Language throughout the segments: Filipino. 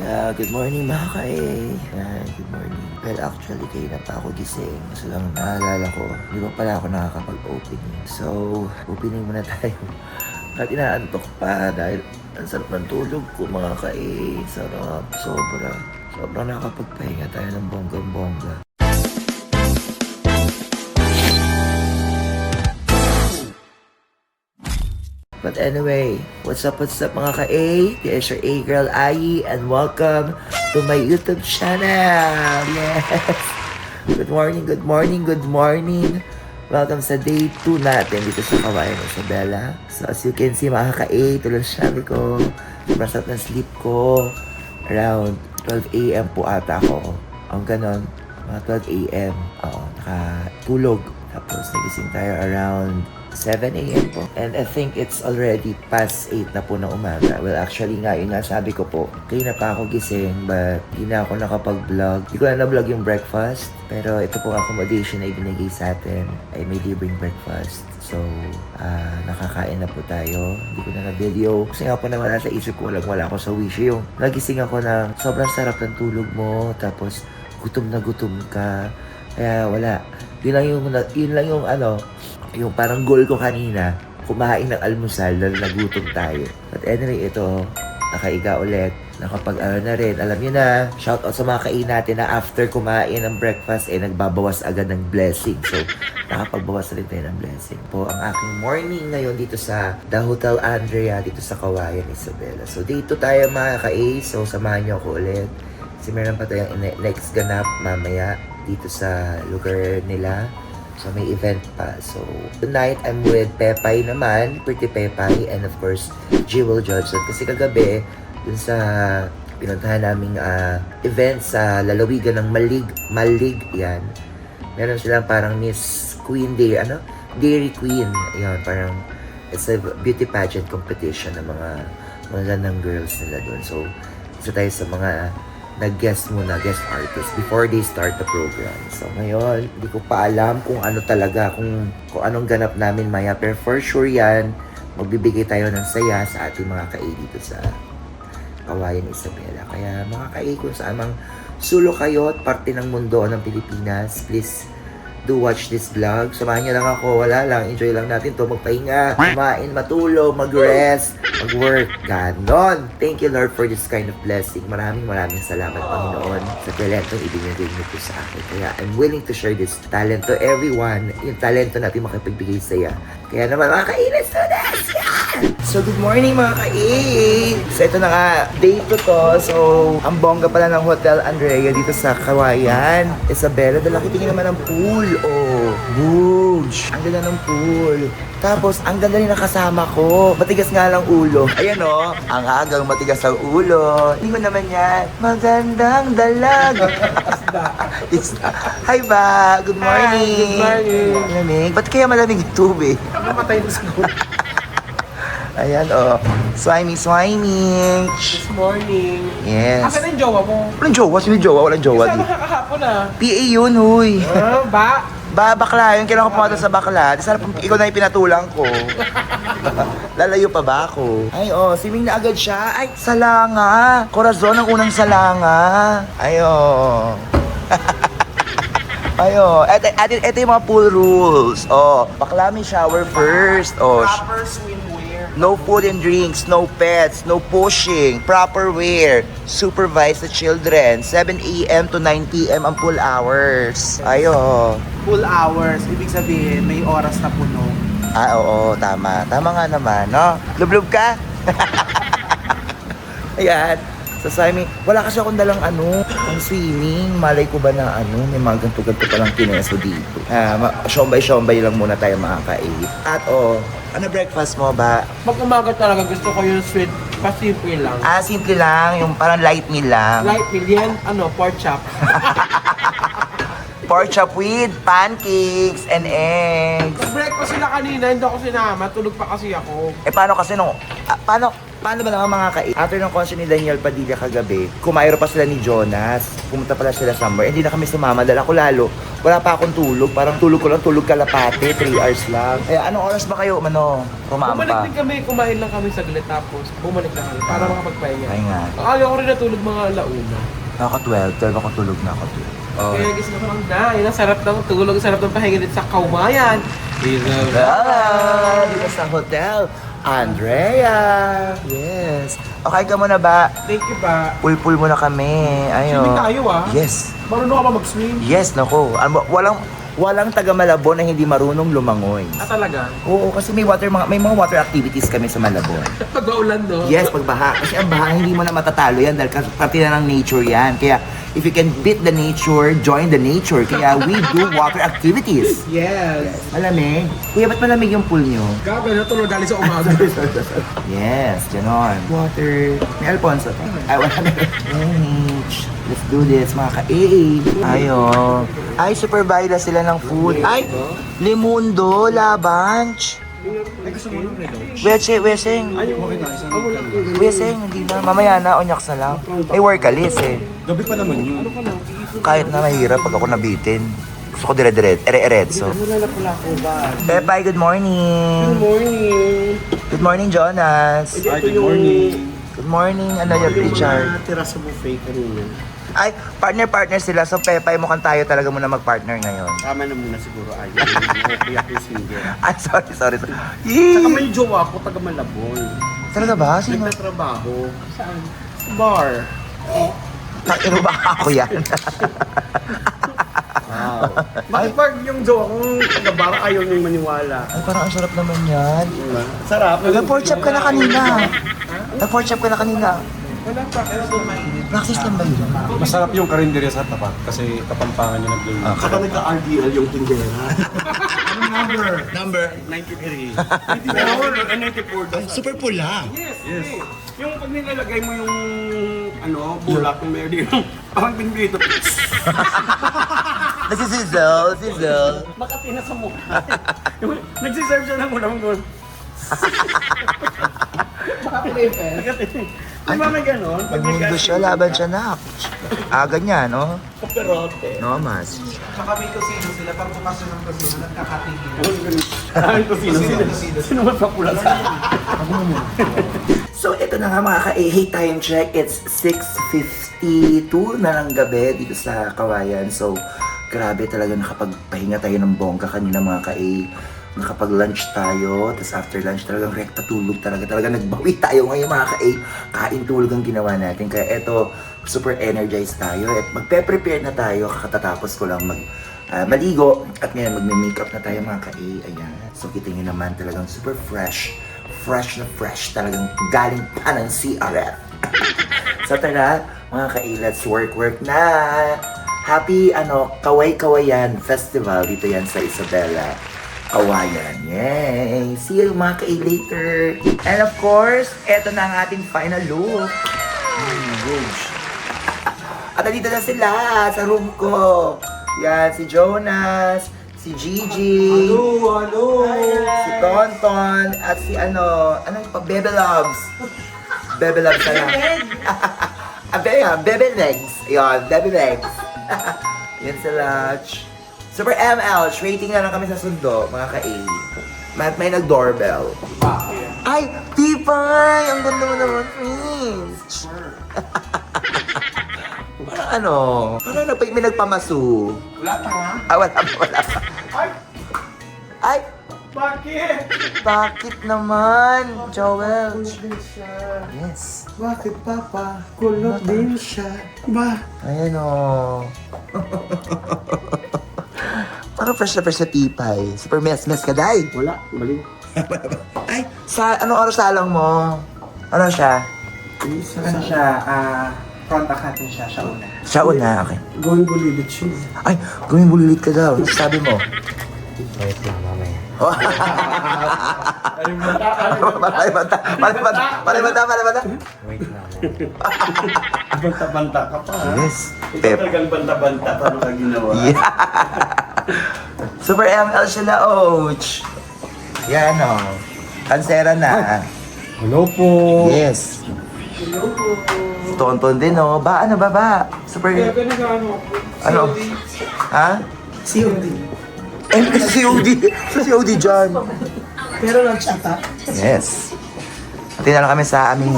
Good morning mga good morning. Well, actually, kayo na pa ako gising. Kasi lang naalala ko, di ba pala ako nakakapag-opening. So, opening muna tayo. At inaantok pa dahil ang sarap ng tulog ko mga Sarap, sobra. Sobrang nakakapagpahinga tayo ng bonggang-bongga. But anyway, what's up mga ka-A? This is your A-Girl Ai and welcome to my YouTube channel! Yes! Good morning! Welcome sa day 2 natin dito sa Kawayan Isabela. So as you can see mga ka-A, tulad sabi ko, sobrang sarap ng sleep ko. Around 12 a.m. po ata ako. Ang ganon, mga 12 a.m. Oo, nakatulog. Tapos nagising tayo around 7 a.m. po. And I think it's already past 8 na po ng umaga. Well, actually nga, yun nga sabi ko po, kayo na pa ako gising, but hindi na ako nakapag-vlog. Hindi ko na na-vlog yung breakfast. Pero ito pong accommodation na ibinigay sa atin ay may libreng breakfast. So, nakakain na po tayo. Hindi ko na na-video. Kasi nga po naman nasa isip ko, wala ako sa wish. Yung nagising ako na sobrang sarap ng tulog mo, tapos gutom na gutom ka. Kaya wala. Yun lang yung parang goal ko kanina, kumain ng almusal na nagutom tayo. But anyway, ito, nakaiga ulit. Nakapag na rin, alam nyo na, shout out sa mga kain natin na after kumain ng breakfast, nagbabawas agad ng blessing. So, nakapagbawas rin tayo ng blessing. Po, ang aking morning ngayon dito sa The Hotel Andrea, dito sa Kawayan Isabela. So, dito tayo mga ka-A. So, samahan nyo ako ulit. Kasi meron pa tayong next ganap mamaya dito sa lugar nila. So, may event pa. So, tonight, I'm with Pepay naman. Pretty Pepay. And of course, Jewel Johnson. Kasi kagabi, dun sa pinuntahan naming event sa lalawigan ng Malig. Yan. Meron silang parang Miss Queen Day. Dairy Queen. Yan. Parang, it's a beauty pageant competition ng mga ng girls nila dun. So, isa tayo sa mga nag-guest guest artist before they start the program. So ngayon, hindi ko pa alam kung ano talaga, kung anong ganap namin maya. Pero for sure yan, magbibigay tayo ng saya sa ating mga ka-A dito sa Kawayan Isabela. Kaya mga ka-A, kung saan mang sulok kayo at parte ng mundo ng Pilipinas, please do watch this vlog. Samahan niyo lang ako, wala lang, enjoy lang natin to, magpahinga, kumain, matulog, mag-rest, mag-work, ganon. Thank you Lord for this kind of blessing. Maraming salamat Panginoon sa talentong ibinigay niyo po sa akin. Kaya I'm willing to share this talent to everyone. Yung talento natin makapagbigay saya. Kaya naman mga ka-A, so good morning mga ka-A! So ito na nga, day 2 to. So ang bongga pala ng Hotel Andrea dito sa Kawayan Isabela. Dala kitingin naman ng pool. Oh, huge! Ang ganda ng pool. Tapos, ang ganda rin nakasama ko. Matigas nga lang ulo. Ayan o, ang agang matigas ang ulo. Hindi mo naman yan. Magandang dalag. Isda. Hi ba? Good morning. Hi, good morning. Malamig. Ba't kaya malamig yung tubig? Namatay na siguro. Ayan o. Swiming. This morning. Yes. Asan yung jowa mo? Walang jowa? Sino yung jowa? Walang jowa. Isa nakakahapon PA yun, huy. Bakla yun, kailangan ko pumunta sa bakla. Di sana ikaw na yung pinatulang ko. Lalayo pa ba ako? Ay, swimming na agad siya. Ay, salanga. Corazon ang unang salanga. Ay, Ito yung mga pool rules. Bakla may shower first. Proper swimwear. No food and drinks, no pets, no pushing, proper wear, supervise the children, 7 a.m. to 9 p.m. ang pool hours. Full hours. Ibig sabihin, may oras na puno. Oo, tama. Tama nga naman, no? Lublub ka? Ayan. Sa swimming, wala kasi akong dalang ang swimming. Malay ko ba na may mga ganto-ganto palang kineso dito. Shombay lang muna tayo mga ka-A. At ano breakfast mo ba? Pag umaga talaga, gusto ko yung sweet, pasimple lang. Simple lang, yung parang light meal lang. Light meal yan, pork chop. Pork chop with pancakes and eggs. Breakfast sila kanina, hindi ako sinama. Tulog pa kasi ako. Paano kasi paano ba naman mga ka-A? After ng concert ni Daniel Padilla kagabi, kumairo pa sila ni Jonas. Pumunta pala sila somewhere. Hindi na kami sumama dahil ako lalo. wala pa akong tulog. Parang tulog ko lang, tulog kalapate, 3 hours lang. Eh, anong oras ba kayo, Bumalik rumampa? din kami, kumain lang kami saglit tapos bumalik na kami para makapagpahinga. Ay nga. Akala ko rin natulog mga alauna. Naka 12 ako tulog na ako. Oh. Kaya gising ako lang na, yun ang sarap ng tulog, ang sarap ng pahinga dito sa Kaumayan. Dito sa Hotel Andrea. Yes. Okay ka muna ba? Thank you ba? Pulpul muna kami. Ayo. Swimming tayo ah. Yes. Marunong ka ba mag-swim? Yes, nako. Walang taga Malabon na hindi marunong lumangoy. Ah, talaga? Oo, kasi may mga water activities kami sa Malabon. Pag maulan, no? Yes, pagbaha. Kasi ang baha, hindi mo na matatalo yan dahil parte na ng nature yan. Kaya, if you can beat the nature, join the nature. Kaya we do water activities. Yes. Malamig. Kuya, ba't malamig yung pool nyo? Gabi, natulog galing sa umaga. Yes, ganon. Water. May Alfonso. Ay, wala na. NH. Let's do this, mga ka-AA. Ayo. Ay, supervise sila ng food. Ay, Limundo, Labanch. Ay, gusto mo nung redo? Weseng. Weseng, hindi na. Mamaya na, onyaks na lang. May work alis eh. Gabi pa naman yun. Kahit na mahirap pag ako nabitin. Gusto ko dire-diret, ere-eretso. Wala na pala ako ba? Pepay, good morning. Good morning. Good morning, Jonas. Hi, good morning. Good morning, ano yung Richard? Tira sa buffet kanina. Ay, partner-partner sila. So, Pepay, mukhang tayo talaga muna mag-partner ngayon. Tama na muna siguro ay. Kaya ko single. Ay, sorry. Saka Yee! may jowa ko, taga Malabon. Talaga ba? Sino? Nagtatrabaho. Saan? Sa bar. Ano ba ako yan? Wow. Bakit pag yung jowa kong taga bar ayaw niyong maniwala? Ay, parang ang sarap naman yan. Diba? Sarap. Nag-pork chop ka na kanina. Nag-pork chop ka na kanina. Wala pa. Practice lang ba yun? Masarap yung karinderya sa tapat kasi kapampangan yung nagluluto. Saka nagka-RDL yung tindera. Number? 93. 94. Super pula. Yes. Yung pag nilalagay mo yung bulak ng meron yung parang pinito. Sizzle. Makati na sa mukha. Nagsiserve siya ng ulam doon. Di ba may ganon? Pag mundo siya, laban siya na. Ganyan, no? Kaperote. No, mas. Tsaka may kusino sila. Pag bukas yun ng kusino, nagkakatigil. Ay, ito sino mas papula sa So, ito na nga mga ka-AH time check. It's 6:52 na ng gabi dito sa Kawayan. So, grabe talaga nakapagpahinga tayo ng bongga kanina mga ka-A. Nakapag-lunch tayo, tapos after lunch talagang rekta tulog talaga. Talagang nagbawi tayo ngayon mga ka-A. Kain tulog ang ginawa natin. Kaya eto, super energized tayo. At magpe-prepare na tayo. Kakatapos ko lang maligo. At ngayon magme-makeup na tayo mga ka-A. Ayan. So kita nyo naman talagang super fresh. Fresh na fresh. Talagang galing pa ng CRF. So tara, mga ka-A, let's work na. Happy Kaway-Kawayan Festival dito yan sa Isabela. Kawayan. Yay! See you mga ka-A later. And of course, eto na ang ating final look. Rouge. At nandito na sila sa room ko. Yan, si Jonas, si Gigi, si Tonton, at si Bebe Loves. Bebe Loves na lang. Bebe Legs. Yan, Bebe Legs. Yan sila. Super ML, rating na lang kami sa sundo, mga ka-A. May nag-doorbell. Ay, Pipay! Ang ganda mo naman, Prince! Parang may nagpamasu. Wala pa nga. Wala pa. Ay! Bakit? Bakit naman, Joel? Yes. Bakit, Papa? Kulot din siya. Ba? Ayan o. Parang fresh na Pipay. Super mes ka, day. Wala, mali. Ay, anong oras salang mo? Ano siya? Ano siya? Contact natin siya. Siya una. Siya una, okay. Going bulilit siya. Ay, gawin bulilit ka daw. Ano sabi mo? Wait lang, mamaya. Palibanta. Wait lang. Banta-banta ka pa, ha? Yes. Ikaw talagang banta-banta pa ka ginawa. Yeah. Super ML siya na, Ouch. Yan o. Kansera na. Hello po. Yes. Tonton din o. Ba? Super... Kaya nag-ano ako. Ano? Ha? COD. Ay, kasi COD. Sa COD dyan. Pero lunch ata. Yes. Antay na lang kami sa aming...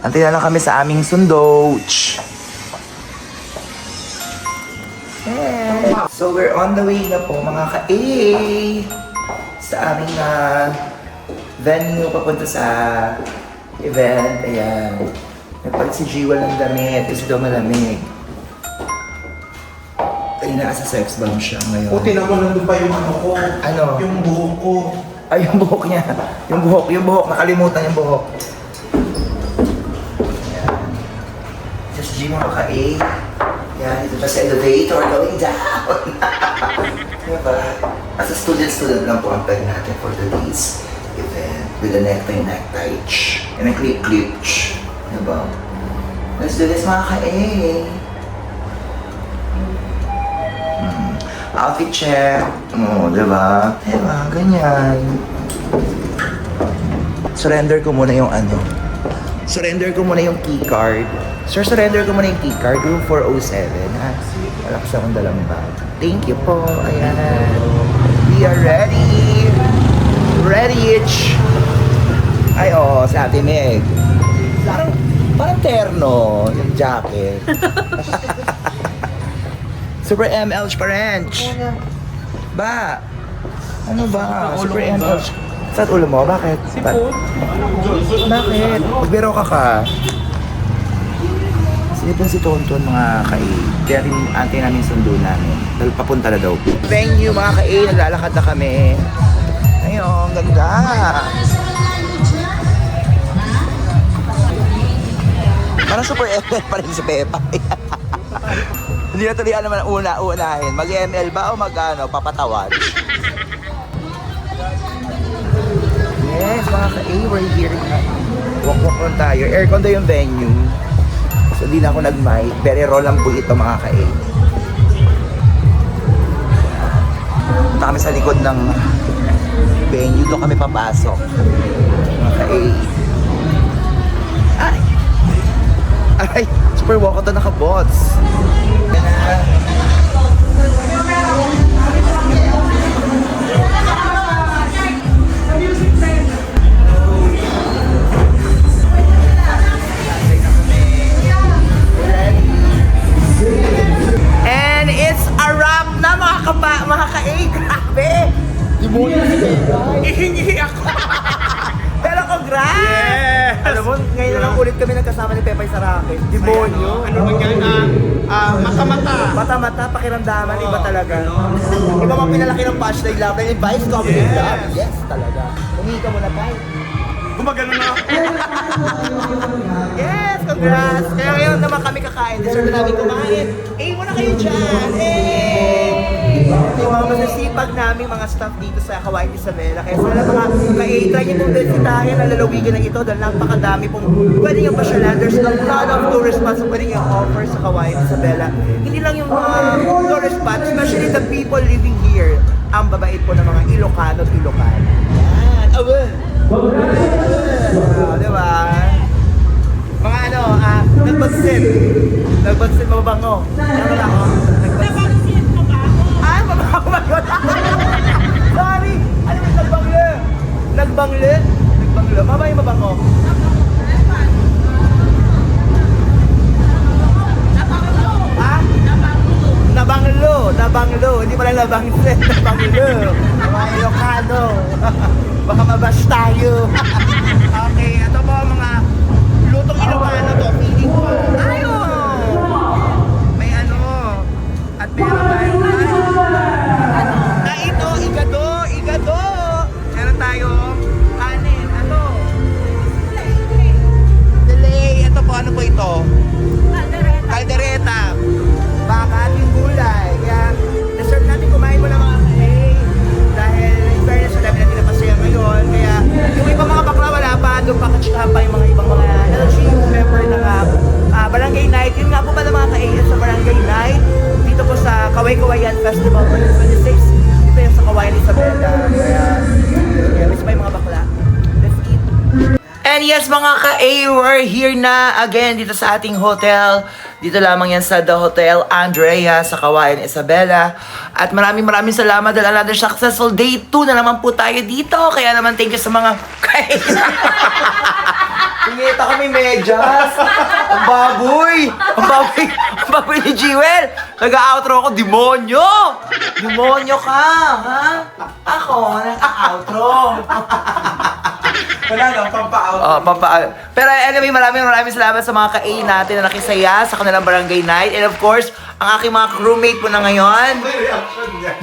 Antay na lang kami sa aming sundo. Yeah. So we're on the way na po mga ka-A sa aming venue papunta sa event. Ayan. Nagpalit si Jiwal ng damit kasi daw malamig. Ay, nasa sex bomb siya ngayon. Puti naman nandun pa yung ano ko. Ano? Yung buhok ko. Ay, yung buhok niya. Yung buhok. Nakalimutan yung buhok. Ayan. Just G mga ka-A. Yan, ito pa sa elevator going down. Diba? As a student lang po ang peg natin for today's event. With a necktie. And a clip. Diba? Let's do this mga ka-A. Outfit check. Diba? Diba? Ganyan. Surrender ko muna yung key card. Sir, surrender ko muna yung key card. Room 407, ha? Wala kasi akong dalang bag. Thank you po. Ayan. We are ready. Ready-ish. Ay, oo, sa Ate Meg. Parang terno yung jacket. Super ML Sparench. Ba? Ano ba? Super ML. Saan ulo mo? Bakit? Sipon. Bakit? Magbiro ka. Sinipon si Tonton mga ka-A. Kaya antay namin sundo namin. Dahil papunta na daw. Venue mga ka-A. Naglalakad na kami. Ayun, ganda. Parang super ML pa rin si Pepa. Hindi na tuloy naman unahin. Mag-ML ba o papatawad? Yes, mga ka-A, we're here. Walk lang tayo. Aircon daw yung venue. So, hindi na ako nag-mic. Very raw lang po ito, mga ka-A. Punta kami sa likod ng venue. Doon kami papasok. Mga ka-A. Ay! Super walk out na naka-bots. And it's a wrap na mga ka-A. Grabe! Ihingi ako. Pero congrats! Yes! Alam mo, ngayon na lang ulit kami nagkasama ni Pepay Sarakin. Demonyo. Ano ba yan? Mata-mata. Mata-mata, pakiramdaman, iba talaga. Iba mga pinalaki ng punchline love and advice comedy love. Yes, talaga. Humingi ka muna, Pai. Gumagano na. Yes, congrats! Kaya ngayon naman kami kakain. Deserve na namin kumain. Muna kayo dyan! Yung mga masasipag namin mga staff dito sa Hawaii Isabela. Kaya sana mga ka-A, try niyo pong bisitahin ang lalawigan na ito dahil napakadami pong pwede yung pasyalan. There's a lot of tourist spots na pwede yung offer sa Hawaii Isabela. Hindi lang yung mga tourist spots, especially the people living here. Ang babait po ng mga Ilocano at Ilocano. Yan! Awen! Diba? Mga nagbansin mabango. Ano lang ako? Nagbansin mabango? Ah, mabango ba yun? Sorry! Ano yung nagbangle? Mama yung mabango. Ah? Nabanglo. Hindi pala nabangsin. Nabanglo. Mga Ilocano. Baka mabash tayo. Okay, ito po mga lutong Ilocano to. Feeling ko. May at meron tayong igado. Meron tayong kanin. Delay. Ito po, ano po ito? Caldereta. Baka at yung gulay. Kaya, deserve natin kumain mo na mga ka-A. Dahil, in fairness, sa dami natin napasaya ngayon. Kaya, yung ibang mga bakla wala pa. Doon pa katsikahan pa yung mga ibang mga LG member ng Barangay Night. Yun nga po pala mga ka-A sa Barangay Night. Dito po sa Kaway-Kawayan Festival 2026. Dito yung sa Kawayan Isabela. Kaya miss pa yung mga bakla. Let's eat. And yes mga ka-A, we're here na again dito sa ating hotel. Dito lamang yan sa The Hotel Andrea sa Kawayan, Isabela. At maraming salamat dahil another successful day 2 na naman po tayo dito. Kaya naman thank you sa mga ka-A. Pingita kami medyas. Ang baboy. Ang baboy ni Jewel. Nag-outro ako, demonyo. Demonyo ka, ha? Ako, nag-outro. Wala lang, pampa-out. Pero anyway, maraming salamat sa mga ka-A natin na nakisaya sa kanilang barangay night. And of course, ang aking mga crewmate po na ngayon,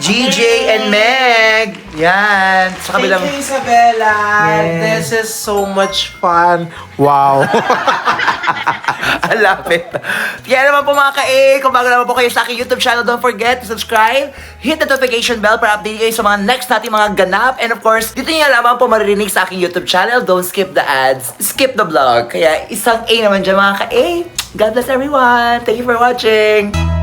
GJ and Meg. Yan. Sa kabilang... Thank you, Isabella. Yes. This is so much fun. Wow. Ang lapit. Kaya naman po mga ka-A, kung bago naman po kayo sa aking YouTube channel, don't forget to subscribe, hit the notification bell para update kayo sa mga next nating mga ganap. And of course, dito niya lamang po maririnig sa aking YouTube channel. Don't skip the ads, skip the vlog. Kaya isang A naman dyan mga ka-A. God bless everyone. Thank you for watching.